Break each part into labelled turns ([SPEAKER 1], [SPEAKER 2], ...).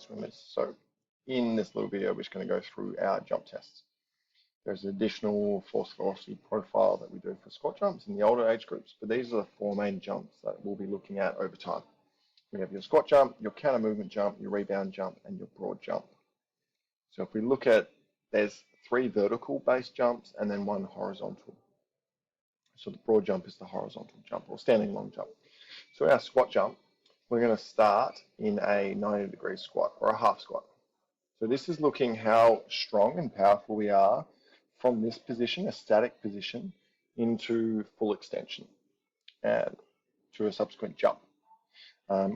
[SPEAKER 1] swimmers. So in this little video, we're just going to go through our jump tests. There's an additional force velocity profile that we do for squat jumps in the older age groups, but these are the four main jumps that we'll be looking at over time. We have your squat jump, your counter movement jump, your rebound jump, and your broad jump. So if we look at, there's 3 vertical based jumps and then 1 horizontal. So the broad jump is the horizontal jump or standing long jump. So our squat jump, we're going to start in a 90-degree squat or a half squat. So this is looking how strong and powerful we are from this position, a static position, into full extension and to a subsequent jump.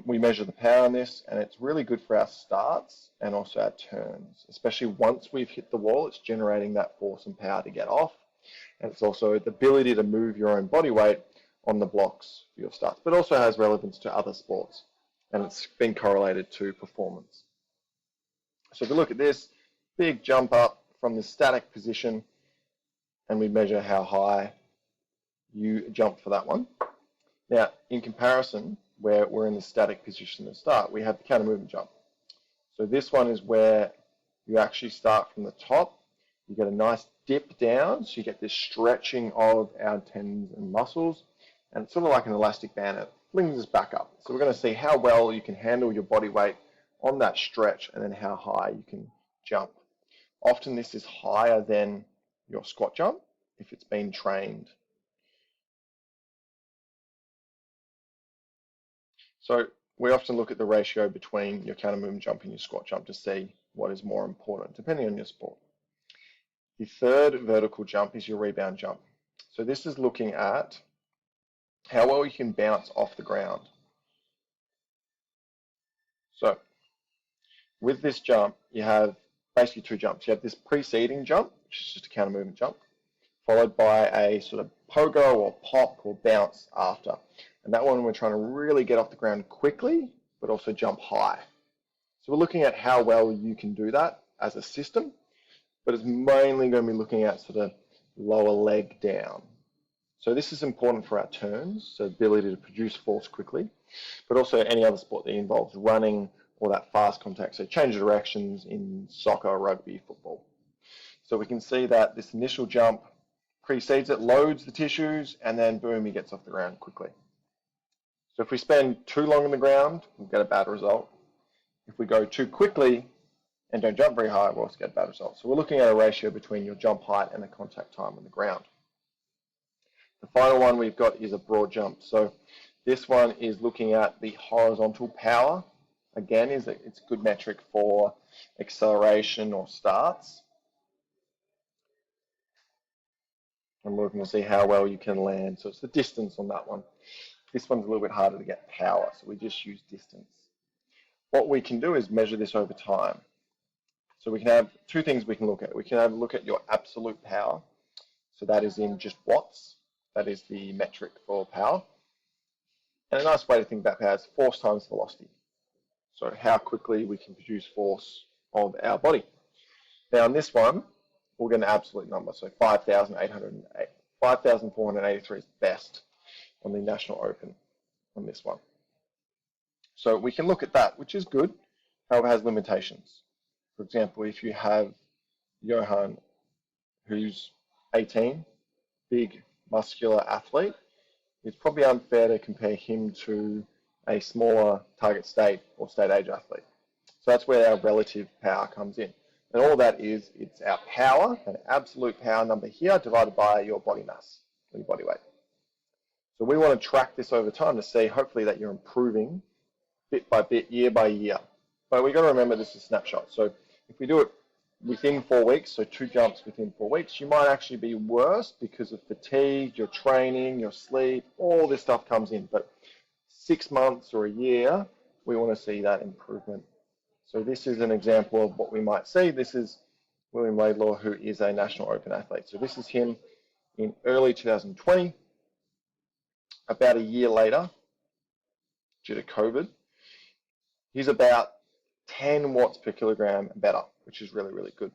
[SPEAKER 1] We measure the power on this, and it's really good for our starts and also our turns, especially once we've hit the wall. It's generating that force and power to get off, and it's also the ability to move your own body weight on the blocks for your starts, but also has relevance to other sports, and it's been correlated to performance. So if you look at this, big jump up from the static position, and we measure how high you jump for that one. Now, in comparison, where we're in the static position to start, we have the counter movement jump. So this one is where you actually start from the top. You get a nice dip down, so you get this stretching of our tendons and muscles, and it's sort of like an elastic band. It flings us back up. So we're going to see how well you can handle your body weight on that stretch, and then how high you can jump. Often this is higher than your squat jump if it's been trained. So we often look at the ratio between your counter movement jump and your squat jump to see what is more important, depending on your sport. The third vertical jump is your rebound jump. So this is looking at how well you can bounce off the ground. So with this jump, you have basically 2 jumps. You have this preceding jump, which is just a counter movement jump, followed by a sort of pogo or pop or bounce after. And that one we're trying to really get off the ground quickly, but also jump high. So we're looking at how well you can do that as a system, but it's mainly going to be looking at sort of lower leg down. So this is important for our turns, so ability to produce force quickly, but also any other sport that involves running or that fast contact, so change of directions in soccer, rugby, football. So we can see that this initial jump precedes it, loads the tissues, and then boom, he gets off the ground quickly. So if we spend too long on the ground, we'll get a bad result. If we go too quickly and don't jump very high, we'll also get a bad result. So we're looking at a ratio between your jump height and the contact time on the ground. The final one we've got is a broad jump. So this one is looking at the horizontal power. Again, it's a good metric for acceleration or starts. And we're looking to see how well you can land. So it's the distance on that one. This one's a little bit harder to get power, so we just use distance. What we can do is measure this over time. So we can have 2 things we can look at. We can have a look at your absolute power. So that is in just watts. That is the metric for power. And a nice way to think about power is force times velocity. So how quickly we can produce force of our body. Now on this one, we'll get an absolute number. So 5,483 is best on the National Open on this one. So we can look at that, which is good. However, it has limitations. For example, if you have Johan, who's 18, big muscular athlete, it's probably unfair to compare him to a smaller target state or state age athlete. So that's where our relative power comes in. And all that is, it's our power, an absolute power number here, divided by your body mass, or your body weight. So we want to track this over time to see, hopefully, that you're improving bit by bit, year by year. But we've got to remember this is a snapshot. So if we do it within 4 weeks, so 2 jumps within 4 weeks, you might actually be worse because of fatigue, your training, your sleep, all this stuff comes in. But 6 months or a year, we want to see that improvement. So this is an example of what we might see. This is William Laidlaw, who is a National Open athlete. So this is him in early 2020. About a year later, due to COVID, he's about 10 watts per kilogram better, which is really, really good.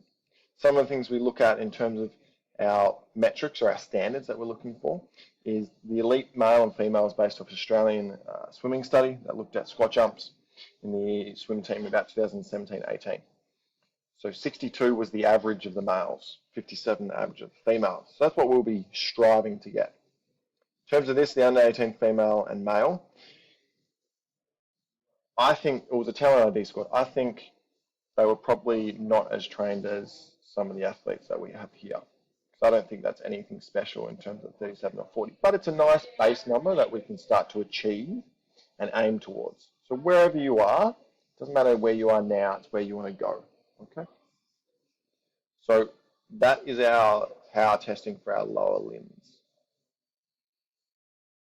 [SPEAKER 1] Some of the things we look at in terms of our metrics or our standards that we're looking for is the elite male and females based off Australian swimming study that looked at squat jumps. in the swim team about 2017-18. So 62 was the average of the males, 57 the average of the females. So that's what we'll be striving to get. In terms of this, the under 18 female and male, I think it was a talent ID squad. I think they were probably not as trained as some of the athletes that we have here. So I don't think that's anything special in terms of 37 or 40, but it's a nice base number that we can start to achieve and aim towards. So wherever you are, doesn't matter where you are now, it's where you want to go. Okay. So that is our power testing for our lower limbs.